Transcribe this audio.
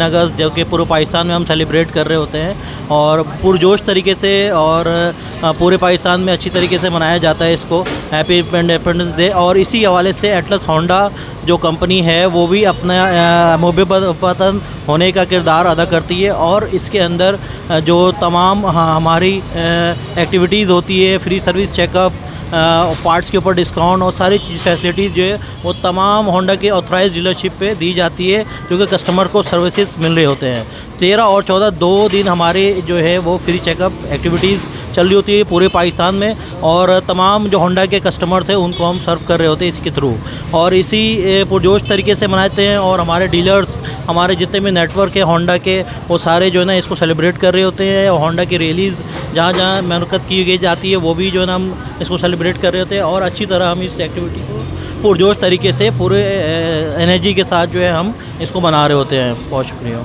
अगस्त जो कि पूरे पाकिस्तान में हम सेलिब्रेट कर रहे होते हैं और पुरजोश तरीके से और पूरे पाकिस्तान में अच्छी तरीके से मनाया जाता है इसको, हैप्पी इंडिपेंडेंस डे। और इसी हवाले से एटलस होंडा जो कंपनी है वो भी अपना मुहब्बतन होने का किरदार अदा करती है और इसके अंदर जो तमाम हमारी एक्टिविटीज़ होती है, फ्री सर्विस चेकअप, पार्ट्स के ऊपर डिस्काउंट और सारी चीज़ फैसिलिटीज़ जो है वो तमाम होंडा के ऑथराइज डीलरशिप पे दी जाती है, क्योंकि कस्टमर को सर्विसेज मिल रहे होते हैं। 13 और 14 2 दिन हमारे जो है वो फ्री चेकअप एक्टिविटीज़ चल रही होती है पूरे पाकिस्तान में और तमाम जो होंडा के कस्टमर्स हैं उनको हम सर्व कर रहे होते हैं इसके थ्रू। और इसी पुरजोश तरीके से मनाते हैं और हमारे डीलर्स, हमारे जितने भी नेटवर्क है होंडा के, वो सारे जो है ना इसको सेलिब्रेट कर रहे होते हैं। होंडा की रैलीज़ जहाँ जहाँ मुनक़्क़द की जाती है वो भी जो है ना हम इसको सेलिब्रेट कर रहे होते हैं और अच्छी तरह हम इस एक्टिविटी को पुरजोश तरीके से पूरे एनर्जी के साथ जो है हम इसको मना रहे होते हैं। बहुत शुक्रिया।